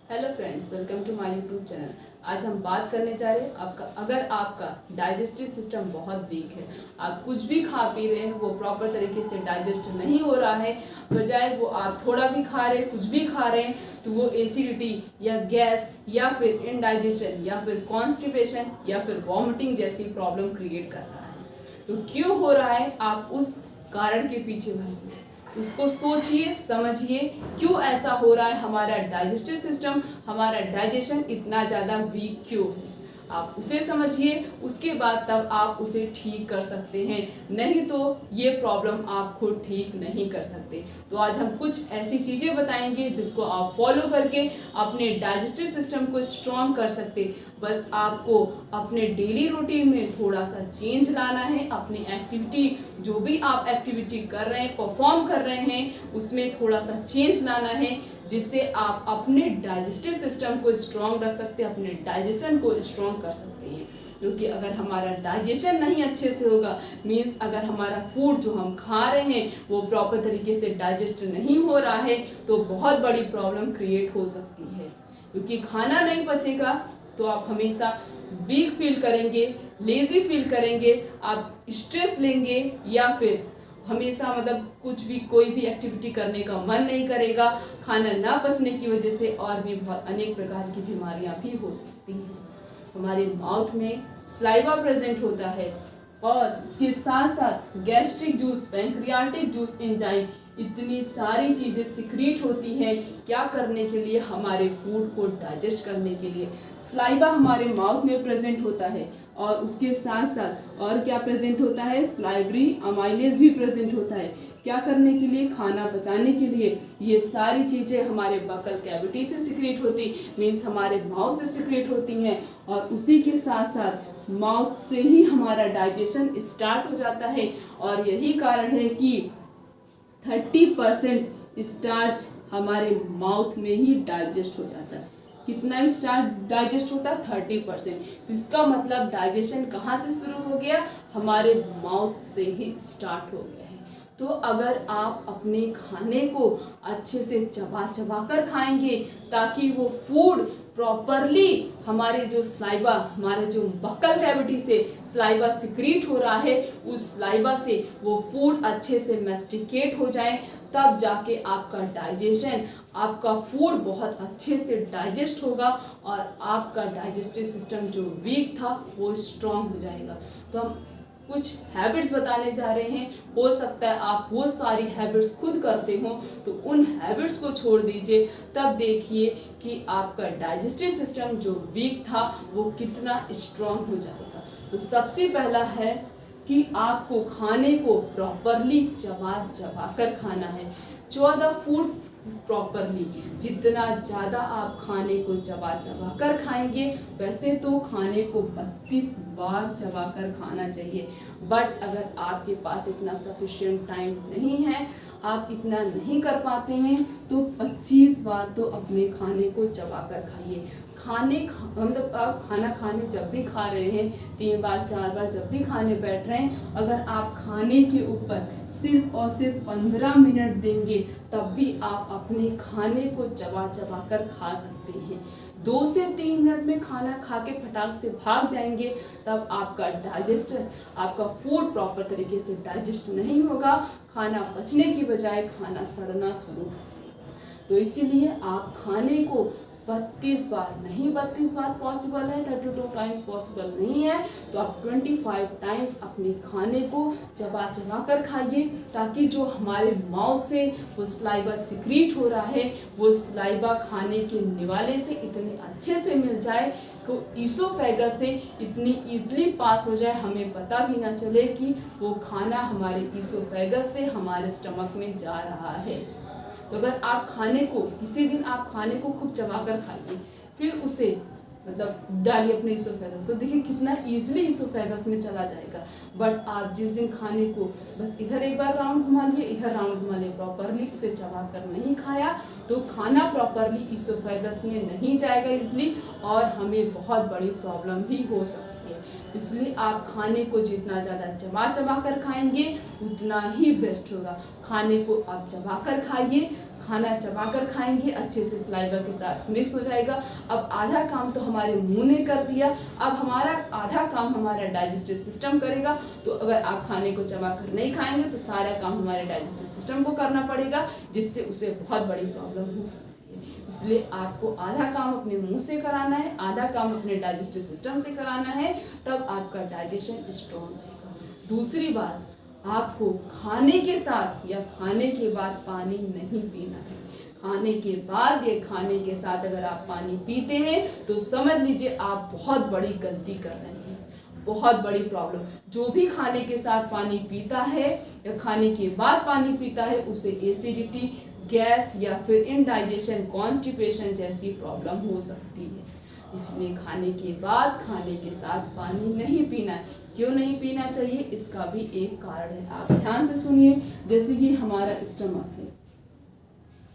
Hello friends, welcome to my YouTube channel. आज हम बात करने जा रहे हैं अगर आपका डाइजेस्टिव सिस्टम बहुत वीक है, आप कुछ भी खा पी रहे हैं वो प्रॉपर तरीके से डाइजेस्ट नहीं हो रहा है, बजाय वो आप थोड़ा भी खा रहे हैं, कुछ भी खा रहे हैं तो वो एसिडिटी या गैस या फिर इनडाइजेशन या फिर कॉन्स्टिपेशन या फिर वॉमिटिंग जैसी प्रॉब्लम क्रिएट कर रहा है। तो क्यों हो रहा है, आप उस कारण के पीछे भागिए, उसको सोचिए, समझिए क्यों ऐसा हो रहा है। हमारा डाइजेस्टिव सिस्टम, हमारा डाइजेशन इतना ज़्यादा वीक क्यों है, आप उसे समझिए। उसके बाद तब आप उसे ठीक कर सकते हैं, नहीं तो ये प्रॉब्लम आप खुद ठीक नहीं कर सकते। तो आज हम कुछ ऐसी चीज़ें बताएंगे जिसको आप फॉलो करके अपने डाइजेस्टिव सिस्टम को स्ट्रॉन्ग कर सकते। बस आपको अपने डेली रूटीन में थोड़ा सा चेंज लाना है। अपनी एक्टिविटी, जो भी आप एक्टिविटी कर रहे हैं, परफॉर्म कर रहे हैं, उसमें थोड़ा सा चेंज लाना है, जिससे आप अपने डाइजेस्टिव सिस्टम को स्ट्रॉन्ग रख सकते हैं, अपने डाइजेशन को स्ट्रॉन्ग कर सकते हैं। क्योंकि अगर हमारा डाइजेशन नहीं अच्छे से होगा, मीन्स अगर हमारा फूड जो हम खा रहे हैं वो प्रॉपर तरीके से डाइजेस्ट नहीं हो रहा है, तो बहुत बड़ी प्रॉब्लम क्रिएट हो सकती है। क्योंकि खाना नहीं पचेगा तो आप हमेशा वीक फील करेंगे, लेजी फील करेंगे, आप स्ट्रेस लेंगे, या फिर हमेशा कुछ भी, कोई भी एक्टिविटी करने का मन नहीं करेगा। खाना ना पचने की वजह से और भी बहुत अनेक प्रकार की बीमारियां भी हो सकती हैं। हमारे माउथ में सलाइवा प्रेजेंट होता है और उसके साथ साथ gastric juice, pancreatic juice, enzyme, इतनी सारी चीज़ें सिक्रीट होती हैं। क्या करने के लिए? हमारे फूड को डाइजेस्ट करने के लिए। सलाइवा हमारे माउथ में प्रेजेंट होता है और उसके साथ साथ और क्या प्रेजेंट होता है? सलाइवरी अमाइलेज भी प्रेजेंट होता है। क्या करने के लिए? खाना पचाने के लिए। ये सारी चीज़ें हमारे बकल कैविटी से सिक्रीट होती, मीन्स हमारे माउथ से सिक्रीट होती हैं, और उसी के साथ साथ माउथ से ही हमारा डाइजेशन स्टार्ट हो जाता है। और यही कारण है कि 30% स्टार्च हमारे माउथ में ही डाइजेस्ट हो जाता है। कितना स्टार्च डाइजेस्ट होता है? 30%। तो इसका मतलब डाइजेशन कहाँ से शुरू हो गया? हमारे माउथ से ही स्टार्ट हो गया है। तो अगर आप अपने खाने को अच्छे से चबा चबा कर खाएंगे, ताकि वो फूड प्रॉपरली हमारे जो सलाइवा, हमारे जो बक्कल कैविटी से सलाइवा सिक्रीट हो रहा है, उस सलाइवा से वो फूड अच्छे से मैस्टिकेट हो जाए, तब जाके आपका डाइजेशन, आपका फूड बहुत अच्छे से डाइजेस्ट होगा और आपका डाइजेस्टिव सिस्टम जो वीक था वो स्ट्रॉन्ग हो जाएगा। तो हम कुछ हैबिट्स बताने जा रहे हैं। हो सकता है आप वो सारी हैबिट्स खुद करते हो, तो उन हैबिट्स को छोड़ दीजिए, तब देखिए कि आपका डाइजेस्टिव सिस्टम जो वीक था वो कितना स्ट्रॉन्ग हो जाएगा। तो सबसे पहला है कि आपको खाने को प्रॉपरली चबा चबा कर खाना है। 14 फूड प्रॉपरली, जितना ज़्यादा आप खाने को चबा चबा कर खाएंगे, वैसे तो खाने को 32 बार चबा कर खाना चाहिए, बट अगर आपके पास इतना सफिशिएंट टाइम नहीं है, आप इतना नहीं कर पाते हैं, तो 25 बार तो अपने खाने को चबा कर खाइए। आप खाना खाने जब भी खा रहे हैं, 3 बार 4 बार जब भी खाने बैठ रहे हैं, अगर आप खाने के ऊपर सिर्फ और सिर्फ 15 मिनट देंगे, तब भी आप अपने खाने को चबा चबा कर खा सकते हैं। 2 से 3 मिनट में खाना खा के फटाक से भाग जाएंगे, तब आपका डाइजेस्टर, आपका फूड प्रॉपर तरीके से डाइजेस्ट नहीं होगा, खाना पचने की बजाय खाना सड़ना शुरू कर देगा। तो इसीलिए आप खाने को 32 बार नहीं, 32 बार पॉसिबल है, 32 टाइम्स पॉसिबल नहीं है, तो आप 25 टाइम्स अपने खाने को चबा चबा कर खाइए, ताकि जो हमारे माउथ से वो सलाइवा सिक्रीट हो रहा है, वो सलाइवा खाने के निवाले से इतने अच्छे से मिल जाए तो ईसोफेगस से इतनी ईजिली पास हो जाए, हमें पता भी ना चले कि वो खाना हमारे ईसोफेगस से हमारे स्टमक में जा रहा है। तो अगर आप खाने को, किसी दिन आप खाने को खूब चबा कर खाइए, फिर उसे डालिए अपने ईसोफेगस, तो देखिए कितना इजीली ईसोफेगस में चला जाएगा। बट आप जिस दिन खाने को बस इधर एक बार राउंड घुमा लिए, इधर राउंड घुमा लिए, प्रॉपरली उसे चबा कर नहीं खाया, तो खाना प्रॉपरली ईसोफेगस में नहीं जाएगा इजीली, और हमें बहुत बड़ी प्रॉब्लम भी हो सकती है। इसलिए आप खाने को जितना ज़्यादा चबा चबा कर खाएंगे, उतना ही बेस्ट होगा। खाने को आप चबा कर खाइए, खाना चबाकर खाएंगे, अच्छे से सलाइवा के साथ मिक्स हो जाएगा। अब आधा काम तो हमारे मुंह ने कर दिया, अब हमारा आधा काम हमारा डाइजेस्टिव सिस्टम करेगा। तो अगर आप खाने को चबाकर नहीं खाएंगे तो सारा काम हमारे डाइजेस्टिव सिस्टम को करना पड़ेगा, जिससे उसे बहुत बड़ी प्रॉब्लम हो सकती है। इसलिए आपको आधा काम अपने मुंह से कराना है, आधा काम अपने डाइजेस्टिव सिस्टम से कराना है, तब आपका डाइजेशन स्ट्रॉन्ग रहेगा। दूसरी बात, आपको खाने के साथ या खाने के बाद पानी नहीं पीना है। खाने के बाद या खाने के साथ अगर आप पानी पीते हैं तो समझ लीजिए आप बहुत बड़ी गलती कर रहे हैं, बहुत बड़ी प्रॉब्लम। जो भी खाने के साथ पानी पीता है या खाने के बाद पानी पीता है उसे एसिडिटी, गैस या फिर इनडाइजेशन, कॉन्स्टिपेशन जैसी प्रॉब्लम हो सकती है। इसलिए खाने के बाद खाने के साथ पानी नहीं पीना है। क्यों नहीं पीना चाहिए, इसका भी एक कारण है, आप ध्यान से सुनिए। जैसे कि हमारा स्टमक है,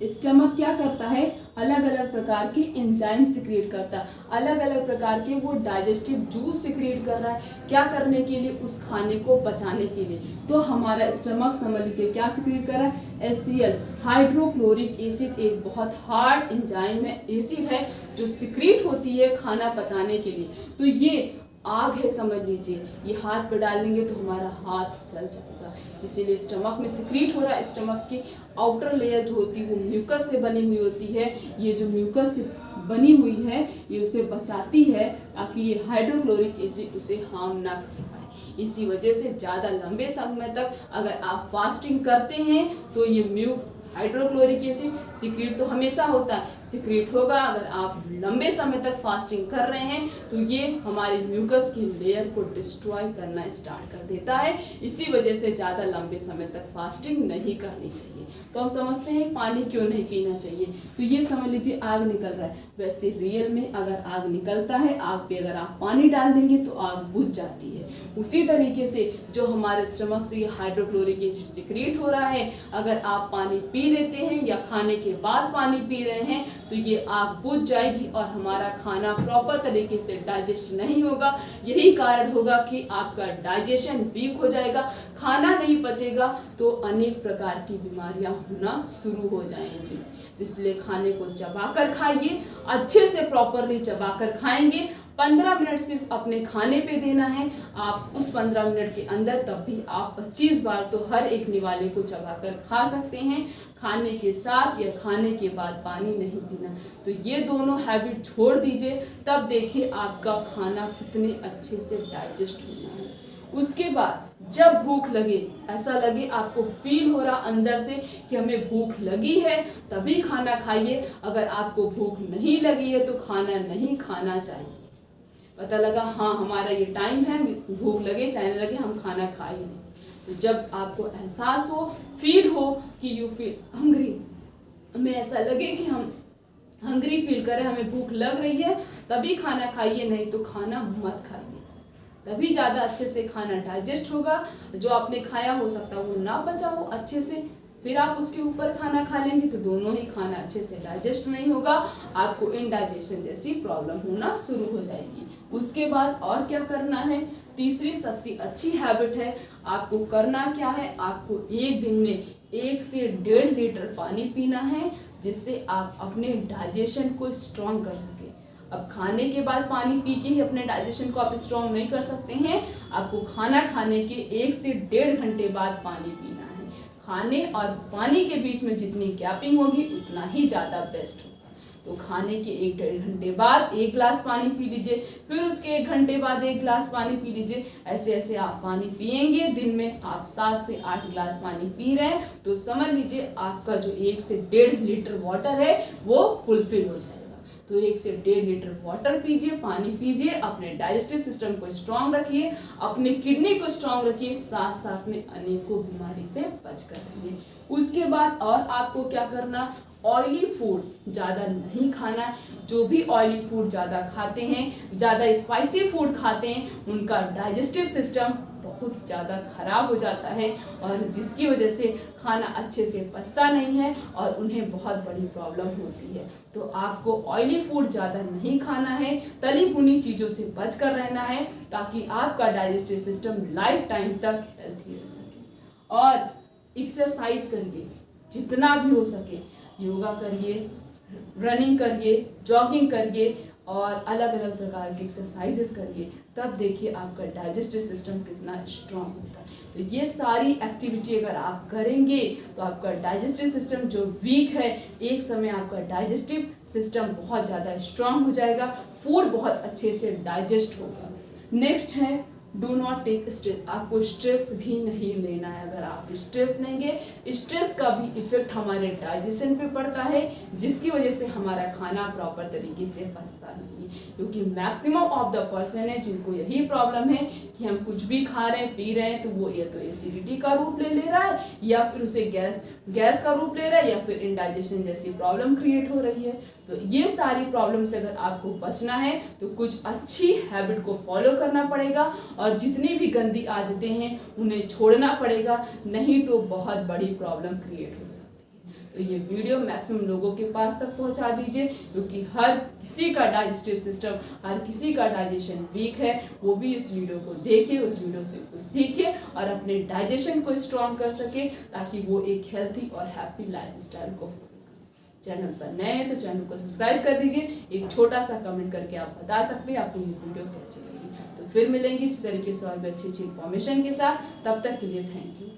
स्टमक क्या करता है, अलग अलग प्रकार के एंजाइम सिक्रिएट करता है, अलग अलग प्रकार के वो डाइजेस्टिव जूस सिक्रिएट कर रहा है। क्या करने के लिए, उस खाने को पचाने के लिए। तो हमारा स्टमक समझ लीजिए क्या सिक्रिएट कर रहा है, HCl, हाइड्रोक्लोरिक एसिड, एक बहुत हार्ड एंजाइम है, एसिड है जो सिक्रिएट होती है खाना पचाने के लिए। तो ये आग है समझ लीजिए, ये हाथ पे डाल देंगे तो हमारा हाथ जल जाएगा। इसीलिए स्टमक में सिक्रीट हो रहा है। स्टमक की आउटर लेयर जो होती है वो म्यूकस से बनी हुई होती है। ये जो म्यूकस से बनी हुई है ये उसे बचाती है ताकि ये हाइड्रोक्लोरिक एसिड उसे हार्म ना कर पाए। इसी वजह से ज़्यादा लंबे समय तक अगर आप फास्टिंग करते हैं तो ये हाइड्रोक्लोरिक एसिड सिक्रीट तो हमेशा होता है, सिक्रीट होगा। अगर आप लंबे समय तक फास्टिंग कर रहे हैं तो ये हमारे म्यूकस की लेयर को डिस्ट्रॉय करना स्टार्ट कर देता है। इसी वजह से ज़्यादा लंबे समय तक फास्टिंग नहीं करनी चाहिए। तो हम समझते हैं पानी क्यों नहीं पीना चाहिए। तो ये समझ लीजिए आग निकल रहा है, वैसे रियल में अगर आग निकलता है, आग पे अगर आप पानी डाल देंगे तो आग बुझ जाती है। उसी तरीके से जो हमारे स्टमक से ये हाइड्रोक्लोरिक एसिड सिक्रीट हो रहा है, अगर आप पानी पी लेते हैं या खाने के बाद पानी पी रहे हैं तो ये आग बुझ जाएगी और हमारा खाना प्रॉपर तरीके से डाइजेस्ट नहीं होगा। यही कारण होगा कि आपका डाइजेशन वीक हो जाएगा, खाना नहीं पचेगा तो अनेक प्रकार की बीमारियां होना शुरू हो जाएंगी। इसलिए खाने को चबाकर खाइए, अच्छे से प्रॉपरली चबाकर खाएंगे। 15 मिनट सिर्फ अपने खाने पे देना है। आप उस 15 मिनट के अंदर तब भी आप 25 बार तो हर एक निवाले को चबाकर खा सकते हैं। खाने के साथ या खाने के बाद पानी नहीं पीना। तो ये दोनों हैबिट छोड़ दीजिए, तब देखिए आपका खाना कितने अच्छे से डाइजेस्ट होना है। उसके बाद जब भूख लगे, ऐसा लगे आपको फील हो रहा अंदर से कि हमें भूख लगी है, तभी खाना खाइए। अगर आपको भूख नहीं लगी है तो खाना नहीं खाना चाहिए। पता लगा हाँ हमारा ये टाइम है, भूख लगे चाहे न लगे हम खाना खा ही नहीं। तो जब आपको एहसास हो, फील हो कि यू फील हंग्री, हमें ऐसा लगे कि हम हंग्री फील करें, हमें भूख लग रही है, तभी खाना खाइए, नहीं तो खाना मत खाइए। तभी ज़्यादा अच्छे से खाना डाइजेस्ट होगा। जो आपने खाया हो सकता है वो ना पचा हो अच्छे से, फिर आप उसके ऊपर खाना खा लेंगे तो दोनों ही खाना अच्छे से डाइजेस्ट नहीं होगा, आपको इनडाइजेशन जैसी प्रॉब्लम होना शुरू हो जाएगी। उसके बाद और क्या करना है, तीसरी सबसे अच्छी हैबिट है, आपको करना क्या है, आपको एक दिन में 1 से 1.5 लीटर पानी पीना है, जिससे आप अपने डाइजेशन को स्ट्रॉन्ग कर सकें। अब खाने के बाद पानी पी के ही अपने डाइजेशन को आप स्ट्रॉन्ग नहीं कर सकते हैं, आपको खाना खाने के 1 से 1.5 घंटे बाद पानी पीना है। खाने और पानी के बीच में जितनी गैपिंग होगी उतना ही ज़्यादा बेस्ट होगा। तो खाने के 1-1.5 घंटे बाद 1 गिलास पानी पी लीजिए, फिर उसके 1 घंटे बाद 1 गिलास पानी पी लीजिए। ऐसे ऐसे आप पानी पिएंगे, दिन में आप 7 से 8 गिलास पानी पी रहे हैं तो समझ लीजिए आपका जो 1 से 1.5 लीटर वाटर है वो फुलफिल हो जाएगा। तो 1 से 1.5 लीटर वाटर पीजिए, पानी पीजिए, अपने डाइजेस्टिव सिस्टम को स्ट्रांग रखिए, अपने किडनी को स्ट्रांग रखिए, साथ साथ में अनेकों बीमारी से बच कर रहिए। उसके बाद और आपको क्या करना, ऑयली फूड ज़्यादा नहीं खाना। जो भी ऑयली फूड ज़्यादा खाते हैं, ज़्यादा स्पाइसी फूड खाते हैं, उनका डाइजेस्टिव सिस्टम बहुत ज़्यादा ख़राब हो जाता है और जिसकी वजह से खाना अच्छे से पचता नहीं है और उन्हें बहुत बड़ी प्रॉब्लम होती है। तो आपको ऑयली फूड ज़्यादा नहीं खाना है, तली भुनी चीज़ों से बच कर रहना है ताकि आपका डाइजेस्टिव सिस्टम लाइफ टाइम तक हेल्थी रह सके। और एक्सरसाइज करिए जितना भी हो सके, योगा करिए, रनिंग करिए, जॉगिंग करिए और अलग अलग प्रकार के एक्सरसाइजेस करिए, तब देखिए आपका डाइजेस्टिव सिस्टम कितना स्ट्रांग होता है। तो ये सारी एक्टिविटी अगर आप करेंगे तो आपका डाइजेस्टिव सिस्टम जो वीक है, एक समय आपका डाइजेस्टिव सिस्टम बहुत ज़्यादा स्ट्रांग हो जाएगा, फूड बहुत अच्छे से डाइजेस्ट होगा। नेक्स्ट है डू नॉट टेक स्ट्रेस। आपको स्ट्रेस भी नहीं लेना है। अगर आप स्ट्रेस लेंगे, स्ट्रेस का भी इफेक्ट हमारे डाइजेशन पे पड़ता है, जिसकी वजह से हमारा खाना प्रॉपर तरीके से पचता नहीं है। क्योंकि मैक्सिमम ऑफ द पर्सन है जिनको यही प्रॉब्लम है कि हम कुछ भी खा रहे हैं, पी रहे हैं, तो वो या तो एसिडिटी का रूप ले रहा है, या फिर उसे गैस का रूप ले रहा है, या फिर इंडाइजेशन जैसी प्रॉब्लम क्रिएट हो रही है। तो ये सारी प्रॉब्लम से अगर आपको बचना है तो कुछ अच्छी हैबिट को फॉलो करना पड़ेगा, और जितनी भी गंदी आदतें हैं उन्हें छोड़ना पड़ेगा, नहीं तो बहुत बड़ी प्रॉब्लम क्रिएट हो सकती है। तो ये वीडियो मैक्सिमम लोगों के पास तक पहुंचा दीजिए, क्योंकि हर किसी का डाइजेस्टिव सिस्टम, हर किसी का डाइजेशन वीक है। वो भी इस वीडियो को देखिए, उस वीडियो से कुछ सीखिए और अपने डाइजेशन को स्ट्रॉन्ग कर सके, ताकि वो एक हेल्थी और हैप्पी लाइफ स्टाइल को। चैनल पर नए हैं तो चैनल को सब्सक्राइब कर दीजिए। एक छोटा सा कमेंट करके आप बता सकते हैं आपको ये वीडियो कैसी लगी। तो फिर मिलेंगे इसी तरीके से और भी अच्छी अच्छी इन्फॉर्मेशन के साथ। तब तक के लिए थैंक यू।